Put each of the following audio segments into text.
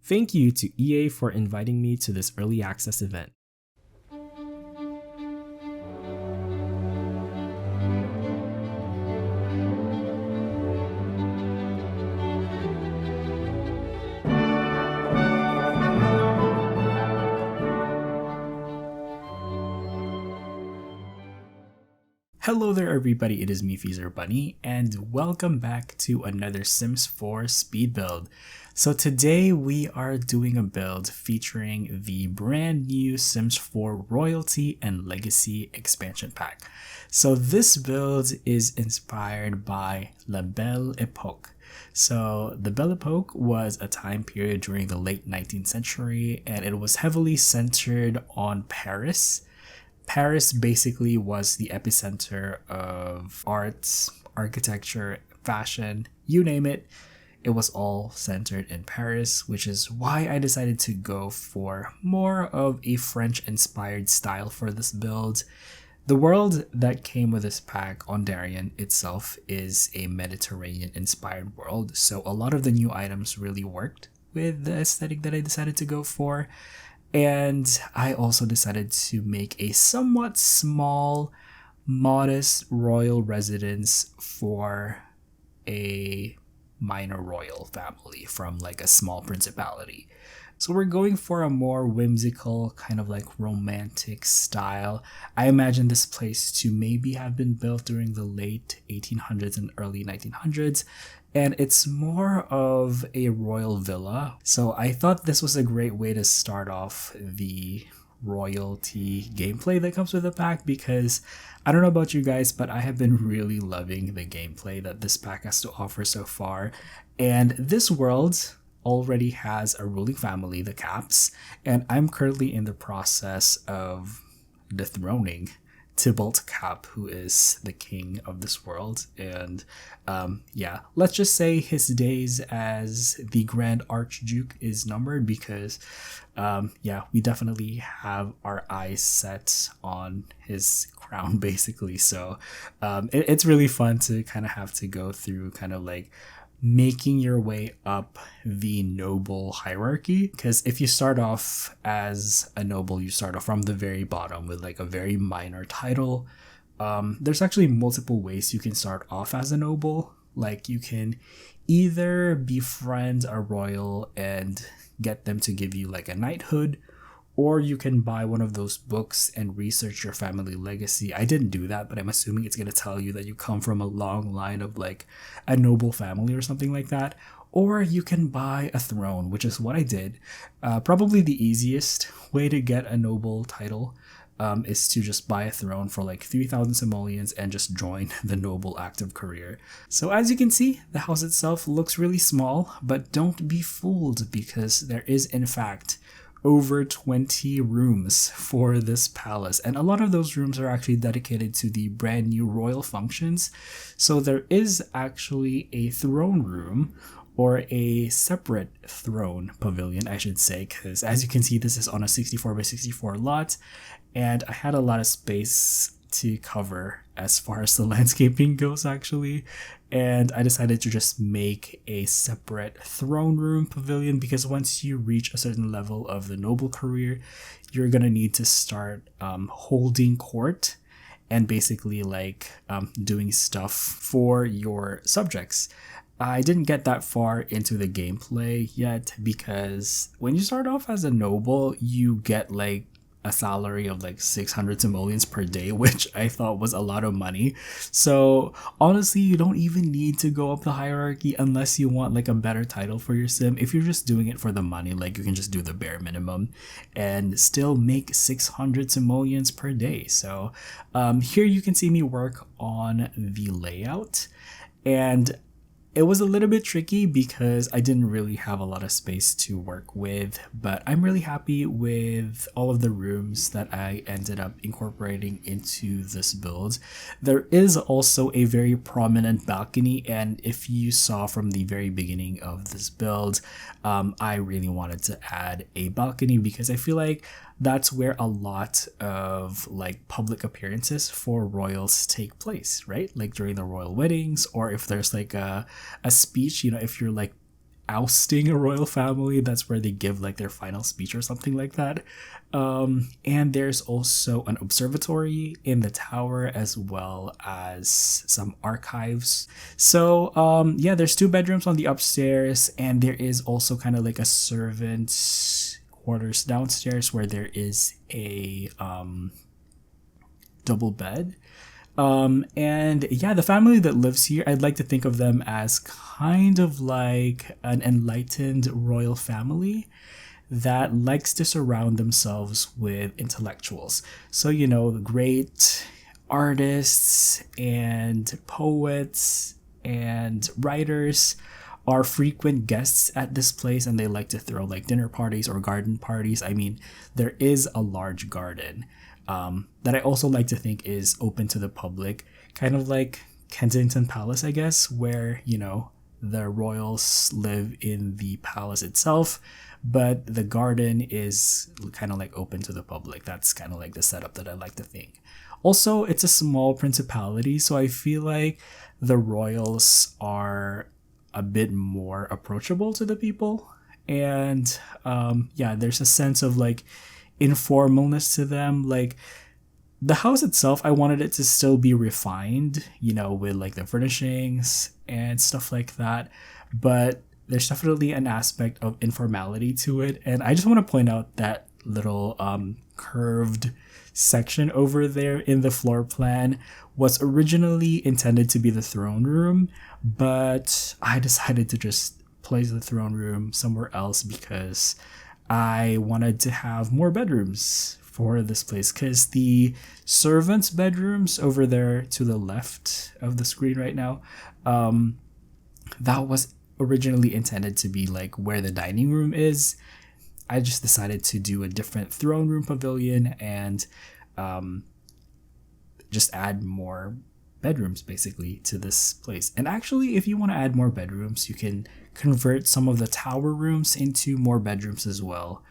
Thank you to EA for inviting me to this early access event. Hello there everybody, it is me XfreezerBunny, and welcome back to another Sims 4 speed build. So today we are doing a build featuring the brand new Sims 4 Royalty and Legacy expansion pack. So this build is inspired by La Belle Époque. So the Belle Époque was a time period during the late 19th century, and it was heavily centered on Paris. Paris basically was the epicenter of arts, architecture, fashion, you name it. It was all centered in Paris, which is why I decided to go for more of a French-inspired style for this build. The world that came with this pack on Darien itself is a Mediterranean-inspired world, so a lot of the new items really worked with the aesthetic that I decided to go for. And I also decided to make a somewhat small, modest royal residence for a minor royal family from like a small principality. So we're going for a more whimsical, kind of like romantic style. I imagine this place to maybe have been built during the late 1800s and early 1900s. And it's more of a royal villa. So I thought this was a great way to start off the royalty gameplay that comes with the pack, because I don't know about you guys, but I have been really loving the gameplay that this pack has to offer so far. And this world already has a ruling family, the Caps, and I'm currently in the process of dethroning Tybalt Cap, who is the king of this world. And yeah, let's just say his days as the Grand Archduke is numbered, because yeah, we definitely have our eyes set on his crown basically. So it's really fun to kind of have to go through kind of like making your way up the noble hierarchy, because if you start off as a noble, you start off from the very bottom with like a very minor title. There's actually multiple ways you can start off as a noble. Like you can either befriend a royal and get them to give you like a knighthood, or you can buy one of those books and research your family legacy. I didn't do that, but I'm assuming it's going to tell you that you come from a long line of like a noble family or something like that. Or you can buy a throne, which is what I did. Probably the easiest way to get a noble title is to just buy a throne for like 3,000 simoleons and just join the noble active career. So as you can see, the house itself looks really small, but don't be fooled, because there is in fact over 20 rooms for this palace, and a lot of those rooms are actually dedicated to the brand new royal functions. So there is actually a throne room, or a separate throne pavilion I should say, because as you can see, this is on a 64 by 64 lot, and I had a lot of space to cover as far as the landscaping goes actually, and I decided to just make a separate throne room pavilion, because once you reach a certain level of the noble career, you're gonna need to start holding court and basically like doing stuff for your subjects. I didn't get that far into the gameplay yet, because when you start off as a noble, you get like a salary of like 600 simoleons per day, which I thought was a lot of money. So honestly, you don't even need to go up the hierarchy unless you want like a better title for your sim. If you're just doing it for the money, like you can just do the bare minimum and still make 600 simoleons per day. So here you can see me work on the layout, and it was a little bit tricky because I didn't really have a lot of space to work with, but I'm really happy with all of the rooms that I ended up incorporating into this build. There is also a very prominent balcony, and if you saw from the very beginning of this build, I really wanted to add a balcony because I feel like that's where a lot of like public appearances for royals take place, right? Like during the royal weddings, or if there's like a speech, you know, if you're like ousting a royal family. That's where they give like their final speech or something like that. And there's also an observatory in the tower, as well as some archives. So yeah, there's 2 bedrooms on the upstairs, and there is also kind of like a servant's quarters downstairs where there is a double bed. And yeah, the family that lives here, I'd like to think of them as kind of like an enlightened royal family that likes to surround themselves with intellectuals. So, you know, great artists and poets and writers are frequent guests at this place, and they like to throw like dinner parties or garden parties. I mean, there is a large garden that I also like to think is open to the public, kind of like Kensington Palace, I guess, where, you know, the royals live in the palace itself, but the garden is kind of like open to the public. That's kind of like the setup that I like to think. Also, it's a small principality, so I feel like the royals are a bit more approachable to the people. And yeah, there's a sense of like informalness to them. Like the house itself, I wanted it to still be refined, you know, with like the furnishings and stuff like that. But there's definitely an aspect of informality to it. And I just want to point out that little curved section over there in the floor plan was originally intended to be the throne room, but I decided to just place the throne room somewhere else because I wanted to have more bedrooms for this place, because the servants' bedrooms over there to the left of the screen right now, that was originally intended to be like where the dining room is. I just decided to do a different throne room pavilion and just add more bedrooms basically to this place. And actually, if you want to add more bedrooms, you can convert some of the tower rooms into more bedrooms as well.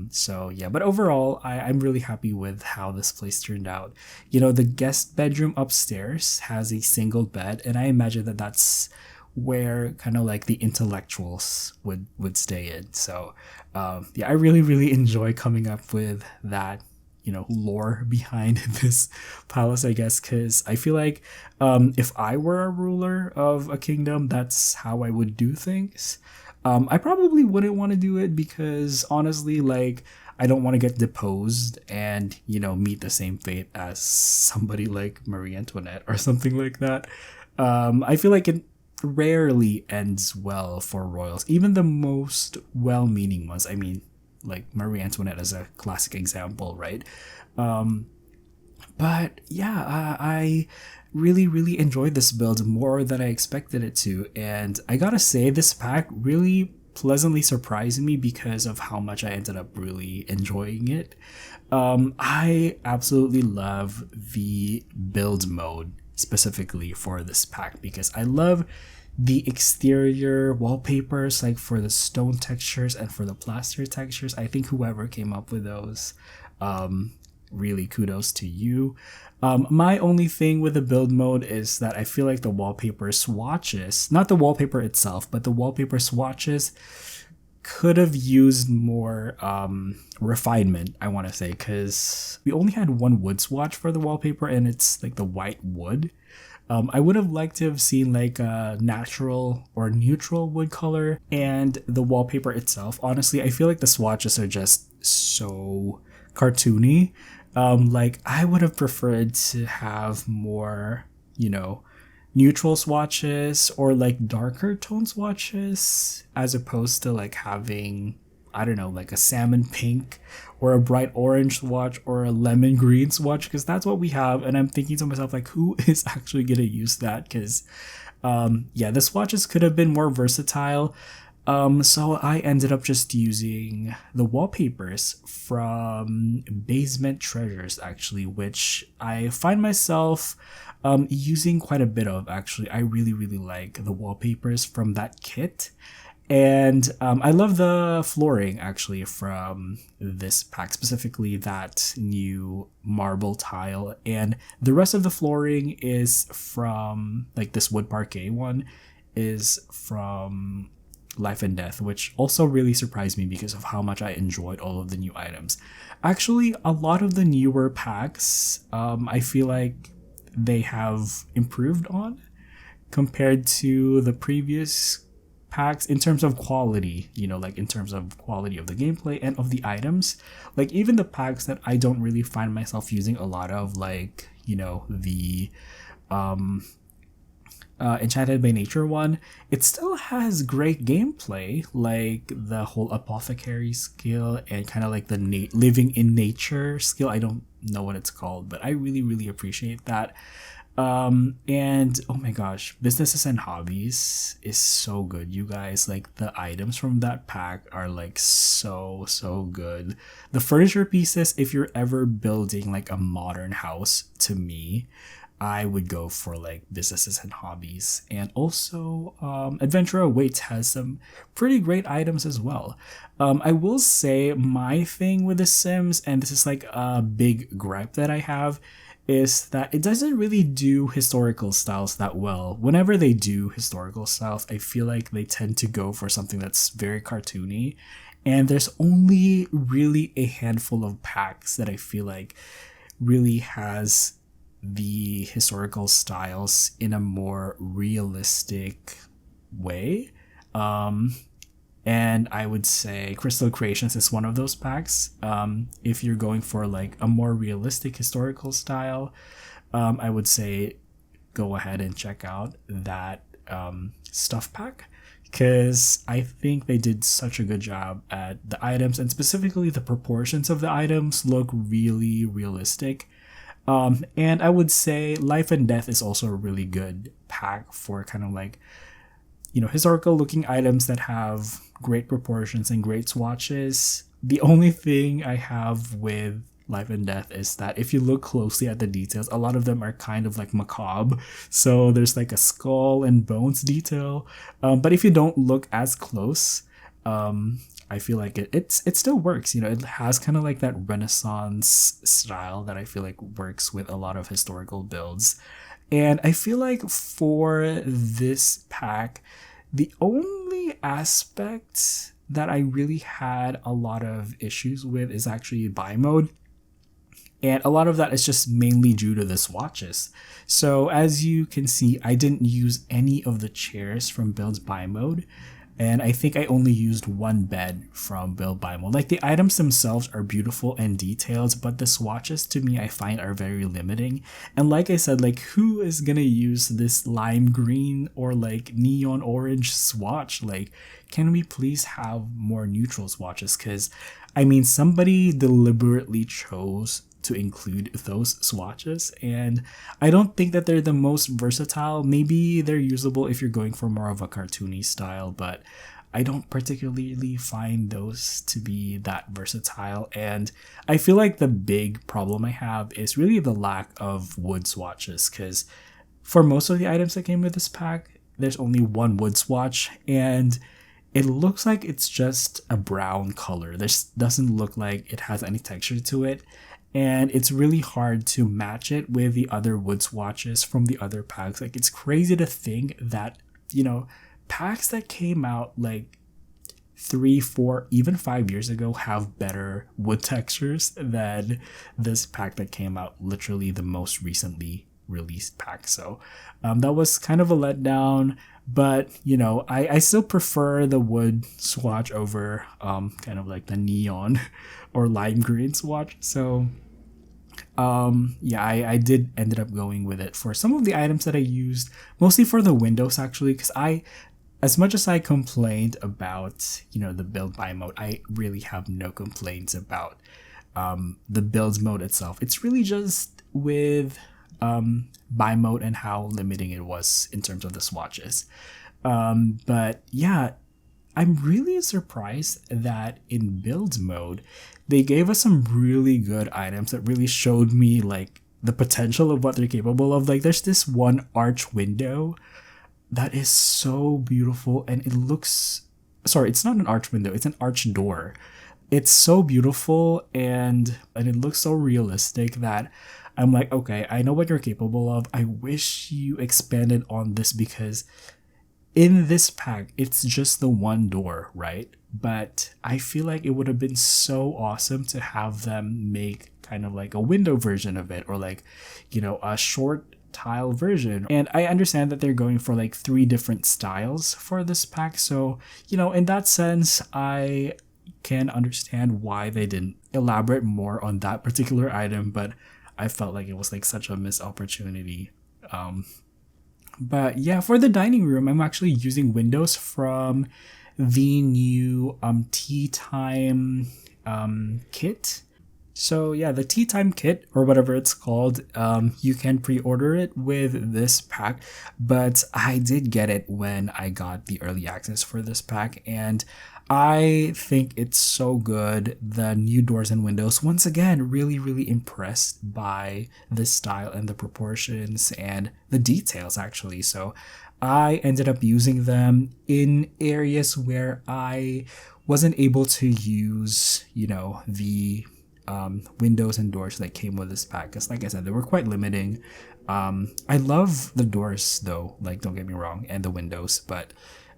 So yeah, but overall, I'm really happy with how this place turned out. You know, the guest bedroom upstairs has a single bed, and I imagine that that's where kind of like the intellectuals would stay in. So yeah, I really enjoy coming up with that, you know, lore behind this palace, I guess, because I feel like if I were a ruler of a kingdom, that's how I would do things. I probably wouldn't want to do it because honestly, like, I don't want to get deposed and, you know, meet the same fate as somebody like Marie Antoinette or something like that. I feel like it rarely ends well for royals, even the most well-meaning ones. I mean, like Marie Antoinette is a classic example, right? But yeah, I really enjoyed this build more than I expected it to, and I gotta say, this pack really pleasantly surprised me because of how much I ended up really enjoying it. I absolutely love the build mode specifically for this pack because I love the exterior wallpapers, like for the stone textures and for the plaster textures. I think whoever came up with those, really kudos to you. My only thing with the build mode is that I feel like the wallpaper swatches, not the wallpaper itself, but the wallpaper swatches could have used more refinement, I want to say, because we only had one wood swatch for the wallpaper and it's like the white wood. I would have liked to have seen like a natural or neutral wood color, and the wallpaper itself. Honestly, I feel like the swatches are just so cartoony. Like I would have preferred to have more, you know, neutral swatches or like darker tone swatches as opposed to like having, I don't know, like a salmon pink or a bright orange swatch or a lemon green swatch, because that's what we have. And I'm thinking to myself, like, who is actually going to use that? Because yeah, the swatches could have been more versatile. So I ended up just using the wallpapers from Basement Treasures, actually, which I find myself using quite a bit of, actually. I really like the wallpapers from that kit. And I love the flooring, actually, from this pack, specifically that new marble tile. And the rest of the flooring is from, like, this wood parquet one is from Life and Death, which also really surprised me because of how much I enjoyed all of the new items. Actually, a lot of the newer packs, I feel like they have improved on compared to the previous packs in terms of quality, like in terms of quality of the gameplay and of the items. Like even the packs that I don't really find myself using a lot of, like, the Enchanted by Nature one, it still has great gameplay, like the whole apothecary skill and kind of like the living in nature skill. I don't know what it's called, but I really, really appreciate that. And oh my gosh, Businesses and Hobbies is so good, you guys. Like the items from that pack are like so good. The furniture pieces, if you're ever building like a modern house, to me, I would go for like Businesses and Hobbies. And also Adventure Awaits has some pretty great items as well. I will say my thing with The Sims, and this is like a big gripe that I have, is that it doesn't really do historical styles that well. Whenever they do historical styles, I feel like they tend to go for something that's very cartoony. And there's only really a handful of packs that I feel like really has the historical styles in a more realistic way. And I would say Crystal Creations is one of those packs. If you're going for like a more realistic historical style, I would say go ahead and check out that stuff pack, because I think they did such a good job at the items, and specifically the proportions of the items look really realistic. And I would say Life and Death is also a really good pack for kind of like, historical looking items that have great proportions and great swatches. The only thing I have with Life and Death is that if you look closely at the details, a lot of them are kind of like macabre. So there's like a skull and bones detail. But if you don't look as close, I feel like it still works. It has kind of like that Renaissance style that I feel like works with a lot of historical builds. And I feel like for this pack, the only aspect that I really had a lot of issues with is actually buy mode. And a lot of that is just mainly due to the swatches. So as you can see, I didn't use any of the chairs from Build's buy mode. And I think I only used one bed from Build Buy Mode. Like the items themselves are beautiful and detailed, but the swatches to me I find are very limiting. And like I said, like who is gonna use this lime green or like neon orange swatch? Like, can we please have more neutral swatches? Because I mean, somebody deliberately chose to include those swatches, and I don't think that they're the most versatile. Maybe they're usable if you're going for more of a cartoony style, but I don't particularly find those to be that versatile. And I feel like the big problem I have is really the lack of wood swatches, because for most of the items that came with this pack, there's only one wood swatch, and it looks like it's just a brown color. This doesn't look like it has any texture to it. And it's really hard to match it with the other wood swatches from the other packs. Like, it's crazy to think that, packs that came out like 3, 4, even 5 years ago have better wood textures than this pack that came out literally the most recently released pack. So that was kind of a letdown, but I still prefer the wood swatch over kind of like the neon or lime green swatch. So I did ended up going with it for some of the items that I used, mostly for the windows actually, because as much as I complained about the build buy mode, I really have no complaints about the builds mode itself. It's really just with buy mode and how limiting it was in terms of the swatches. But yeah, I'm really surprised that in build mode, they gave us some really good items that really showed me like the potential of what they're capable of. Like there's this one arch window that is so beautiful, and it looks, sorry, it's not an arch window, it's an arch door. It's so beautiful and it looks so realistic that I'm like, okay, I know what you're capable of. I wish you expanded on this, because in this pack, it's just the one door, right? But I feel like it would have been so awesome to have them make kind of like a window version of it, or like, a short tile version. And I understand that they're going for like 3 different styles for this pack. So, in that sense, I can understand why they didn't elaborate more on that particular item, but I felt like it was like such a missed opportunity. But yeah, for the dining room, I'm actually using windows from the new Tea Time kit. So yeah, the Tea Time kit, or whatever it's called, you can pre-order it with this pack, but I did get it when I got the early access for this pack, and I think it's so good. The new doors and windows, once again, really, really impressed by the style and the proportions and the details, actually. So I ended up using them in areas where I wasn't able to use, the windows and doors that came with this pack, because like I said, they were quite limiting. I love the doors though, like, don't get me wrong, and the windows, but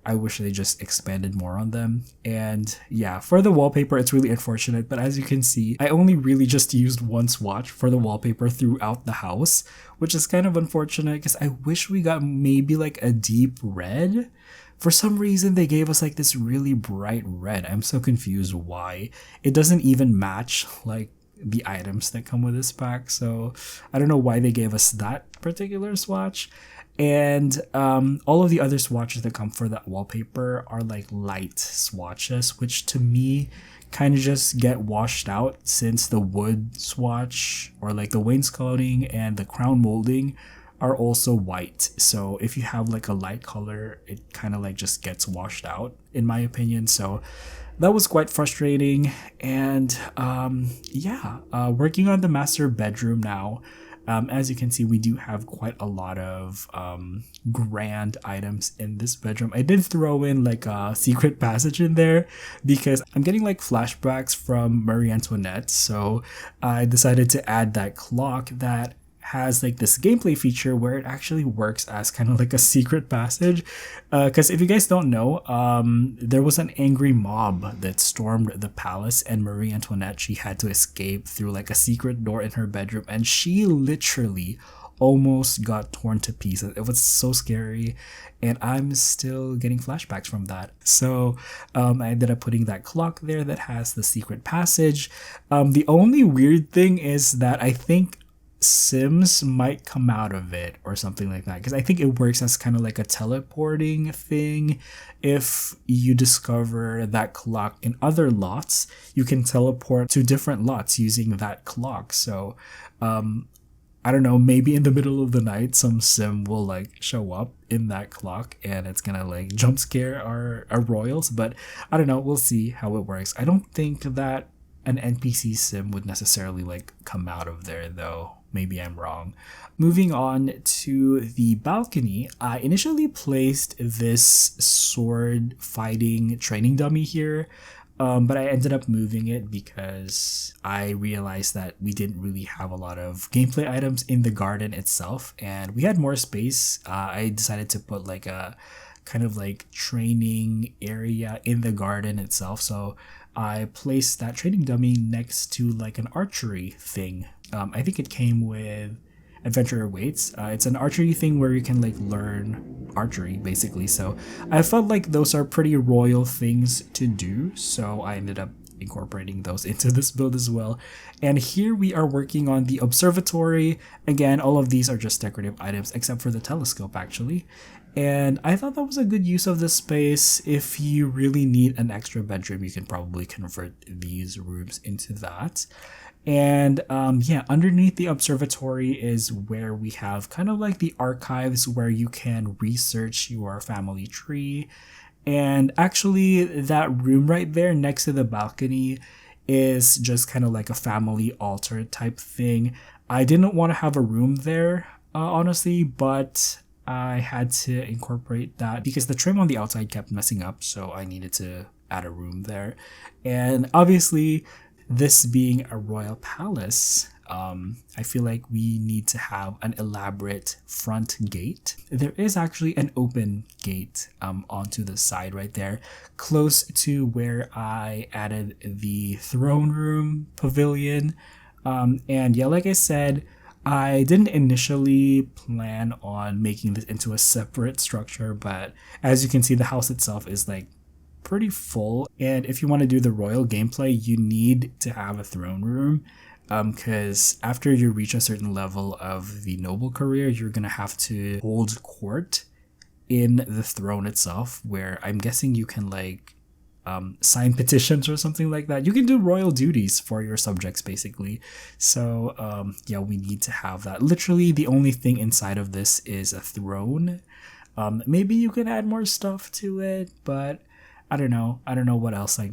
I wish they just expanded more on them. And yeah, for the wallpaper, it's really unfortunate, but as you can see, I only really just used one swatch for the wallpaper throughout the house, which is kind of unfortunate because I wish we got maybe like a deep red. For some reason, they gave us like this really bright red. I'm so confused why. It doesn't even match like the items that come with this pack. So I don't know why they gave us that particular swatch. And all of the other swatches that come for that wallpaper are like light swatches, which to me kind of just get washed out since the wood swatch, or like the wainscoting and the crown molding, are also white. So if you have like a light color, it kind of like just gets washed out, in my opinion. So that was quite frustrating. And working on the master bedroom now. As you can see, we do have quite a lot of grand items in this bedroom. I did throw in like a secret passage in there because I'm getting like flashbacks from Marie Antoinette. So I decided to add that clock that has like this gameplay feature where it actually works as kind of like a secret passage, because if you guys don't know, there was an angry mob that stormed the palace, and Marie Antoinette, she had to escape through like a secret door in her bedroom, and she literally almost got torn to pieces. It was so scary, and I'm still getting flashbacks from that. So I ended up putting that clock there that has the secret passage. The only weird thing is that I think Sims might come out of it or something like that, because I think it works as kind of like a teleporting thing. If you discover that clock in other lots, you can teleport to different lots using that clock. So I don't know, maybe in the middle of the night some sim will like show up in that clock and it's gonna like jump scare our royals, but I don't know, we'll see how it works. I don't think that an NPC sim would necessarily like come out of there though. Maybe I'm wrong. Moving on to the balcony, I initially placed this sword fighting training dummy here, but I ended up moving it because I realized that we didn't really have a lot of gameplay items in the garden itself, and we had more space. I decided to put like a kind of like training area in the garden itself, so I placed that training dummy next to like an archery thing. I think it came with Adventurer Weights. It's an archery thing where you can like learn archery basically. So I felt like those are pretty royal things to do. So I ended up incorporating those into this build as well. And here we are working on the observatory. Again, all of these are just decorative items except for the telescope actually. And I thought that was a good use of the space. If you really need an extra bedroom, you can probably convert these rooms into that. And underneath the observatory is where we have kind of like the archives where you can research your family tree. And actually that room right there next to the balcony is just kind of like a family altar type thing. I didn't want to have a room there, honestly, but I had to incorporate that because the trim on the outside kept messing up, so I needed to add a room there. And obviously, this being a royal palace, I feel like we need to have an elaborate front gate. There is actually an open gate onto the side right there, close to where I added the throne room pavilion. And yeah, like I said, I didn't initially plan on making this into a separate structure, but as you can see, the house itself is like pretty full. And if you want to do the royal gameplay, you need to have a throne room, because after you reach a certain level of the noble career, you're gonna have to hold court in the throne itself, where I'm guessing you can like sign petitions or something like that. You can do royal duties for your subjects basically. So yeah, we need to have that. Literally the only thing inside of this is a throne. Maybe you can add more stuff to it, but I don't know what else I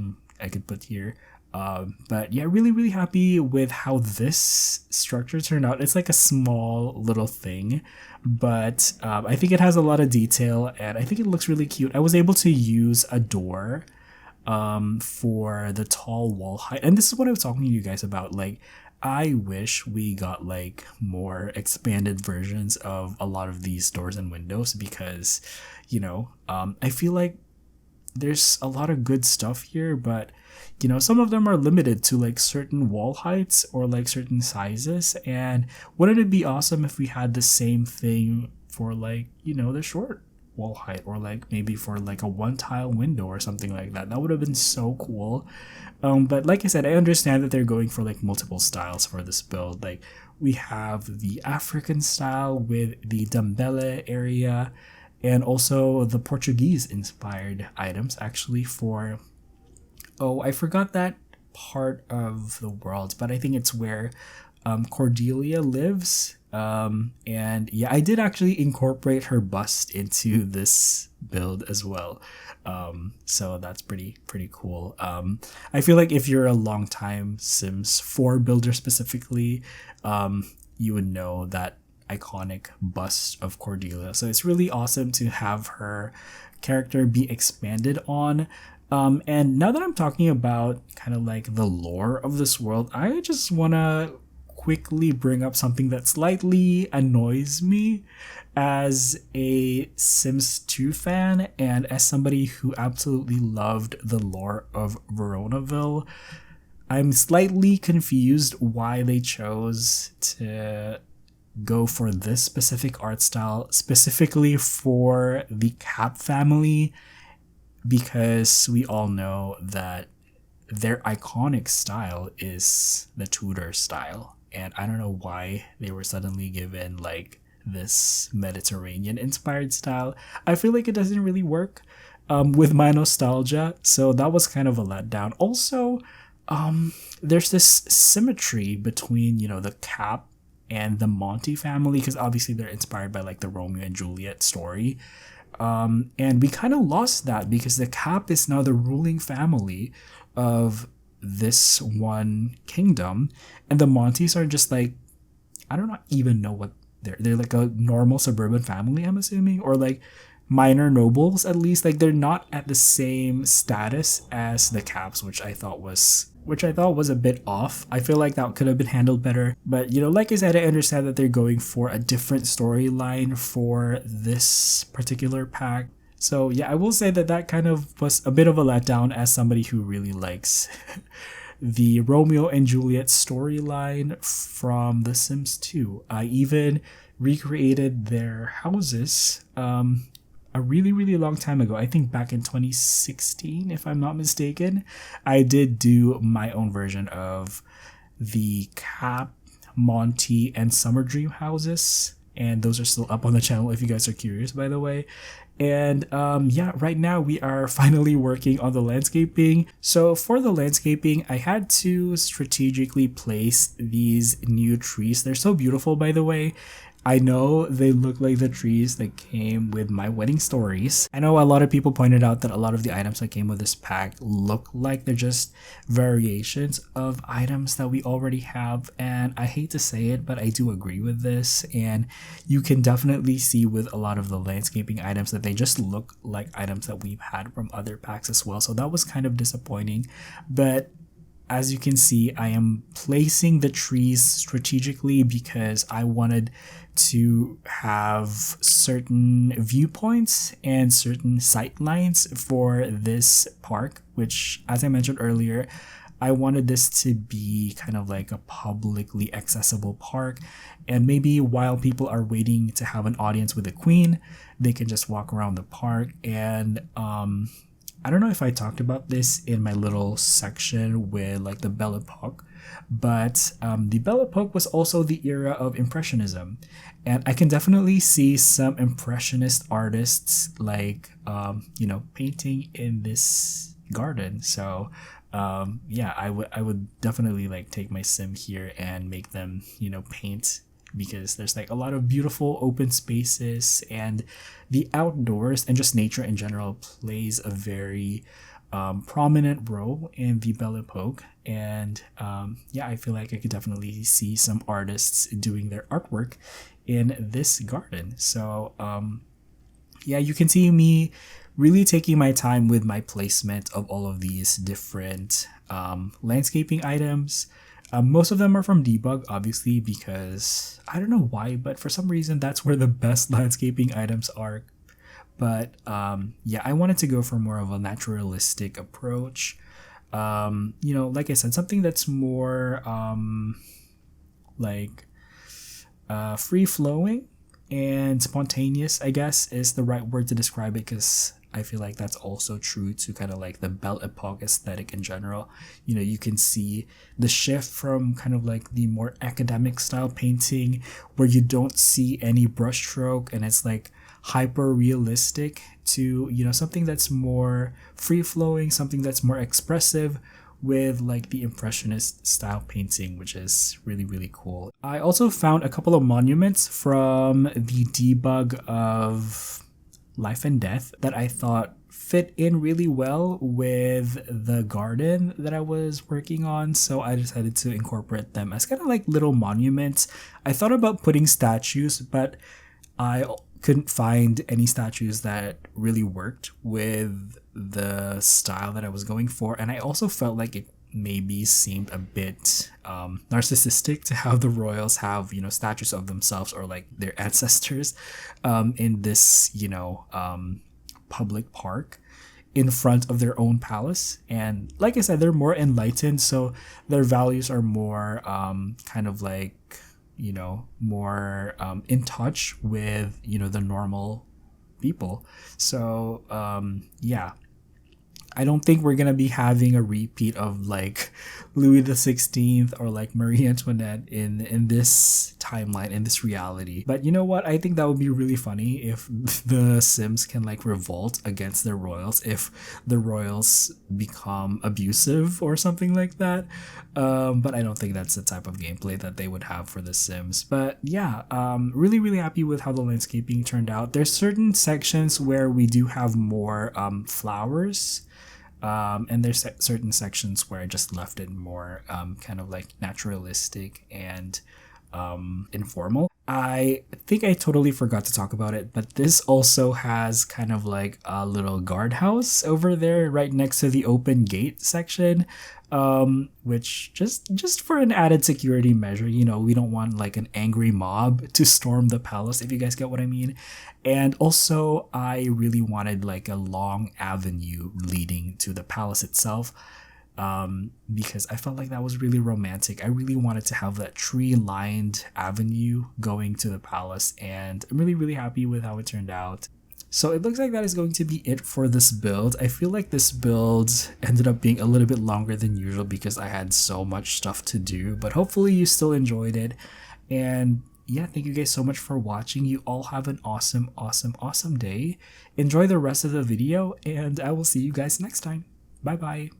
could put here. But yeah, really happy with how this structure turned out. It's like a small little thing, but I think it has a lot of detail and I think it looks really cute. I was able to use a door for the tall wall height, and this is what I was talking to you guys about. Like, I wish we got like more expanded versions of a lot of these doors and windows, because I feel like there's a lot of good stuff here, but some of them are limited to like certain wall heights or like certain sizes. And wouldn't it be awesome if we had the same thing for like the short wall height, or like maybe for like a one tile window or something like that? That would have been so cool. But like I said, I understand that they're going for like multiple styles for this build. Like, we have the African style with the Dambele area, and also the Portuguese inspired items actually for, I forgot that part of the world, but I think it's where Cordelia lives. And yeah, I did actually incorporate her bust into this build as well. So that's pretty cool. I feel like if you're a long time Sims 4 builder specifically, you would know that iconic bust of Cordelia. So it's really awesome to have her character be expanded on. And now that I'm talking about kind of like the lore of this world, I just want to quickly bring up something that slightly annoys me as a Sims 2 fan and as somebody who absolutely loved the lore of Veronaville. I'm slightly confused why they chose to go for this specific art style specifically for the Cap family, because we all know that their iconic style is the Tudor style, and I don't know why they were suddenly given like this Mediterranean inspired style. I feel like it doesn't really work with my nostalgia, so that was kind of a letdown. Also, there's this symmetry between the Cap and the Monty family, because obviously they're inspired by like the Romeo and Juliet story. And we kind of lost that because the Cap is now the ruling family of this one kingdom, and the Montys are just like, I don't even know what they're like a normal suburban family, I'm assuming, or like minor nobles at least. Like, they're not at the same status as the Caps, which I thought was a bit off. I feel like that could have been handled better. But like I said, I understand that they're going for a different storyline for this particular pack. So yeah, I will say that kind of was a bit of a letdown as somebody who really likes the Romeo and Juliet storyline from The Sims 2. I even recreated their houses a really long time ago. I think back in 2016, if I'm not mistaken. I did do my own version of the Cap, Monty, and Summer Dream houses, and those are still up on the channel if you guys are curious, by the way. And yeah, right now we are finally working on the landscaping. So for the landscaping, I had to strategically place these new trees. They're so beautiful, by the way. I know they look like the trees that came with my wedding stories. I know a lot of people pointed out that a lot of the items that came with this pack look like they're just variations of items that we already have, and I hate to say it, but I do agree with this. And you can definitely see with a lot of the landscaping items that they just look like items that we've had from other packs as well. So that was kind of disappointing, but as you can see, I am placing the trees strategically because I wanted to have certain viewpoints and certain sight lines for this park, which, as I mentioned earlier, I wanted this to be kind of like a publicly accessible park. And maybe while people are waiting to have an audience with the queen, they can just walk around the park. And I don't know if I talked about this in my little section with like the Belle Époque, but the Belle Époque was also the era of Impressionism. And I can definitely see some Impressionist artists like, painting in this garden. So yeah, I would definitely like take my sim here and make them, paint, because there's like a lot of beautiful open spaces, and the outdoors and just nature in general plays a very prominent role in the Belle Époque. And yeah, I feel like I could definitely see some artists doing their artwork in this garden. So yeah, you can see me really taking my time with my placement of all of these different landscaping items. Most of them are from Debug, obviously, because I don't know why, but for some reason that's where the best landscaping items are. But yeah, I wanted to go for more of a naturalistic approach. Like I said, something that's more free flowing and spontaneous, I guess, is the right word to describe it, because I feel like that's also true to kind of like the Belle Époque aesthetic in general. You can see the shift from kind of like the more academic style painting where you don't see any brushstroke and it's like hyper realistic to, something that's more free flowing, something that's more expressive with like the Impressionist style painting, which is really, really cool. I also found a couple of monuments from the debug of Life and Death that I thought fit in really well with the garden that I was working on, so I decided to incorporate them as kind of like little monuments. I thought about putting statues, but I couldn't find any statues that really worked with the style that I was going for, and I also felt like it maybe seemed a bit narcissistic to have the royals have statues of themselves or like their ancestors in this public park in front of their own palace. And like I said, they're more enlightened, so their values are more kind of like more in touch with the normal people. So yeah, I don't think we're gonna be having a repeat of like Louis XVI or like Marie Antoinette in this timeline, in this reality. But you know what? I think that would be really funny if the Sims can like revolt against their royals, if the royals become abusive or something like that. But I don't think that's the type of gameplay that they would have for the Sims. But yeah, really, really happy with how the landscaping turned out. There's certain sections where we do have more flowers. And there's certain sections where I just left it more kind of like naturalistic and informal. I think I totally forgot to talk about it, but this also has kind of like a little guardhouse over there right next to the open gate section, which just for an added security measure. We don't want like an angry mob to storm the palace, if you guys get what I mean. And also I really wanted like a long avenue leading to the palace itself, because I felt like that was really romantic. I really wanted to have that tree-lined avenue going to the palace, and I'm really, really happy with how it turned out. So it looks like that is going to be it for this build. I feel like this build ended up being a little bit longer than usual because I had so much stuff to do, but hopefully you still enjoyed it. And yeah, thank you guys so much for watching. You all have an awesome, awesome, awesome day. Enjoy the rest of the video, and I will see you guys next time. Bye bye.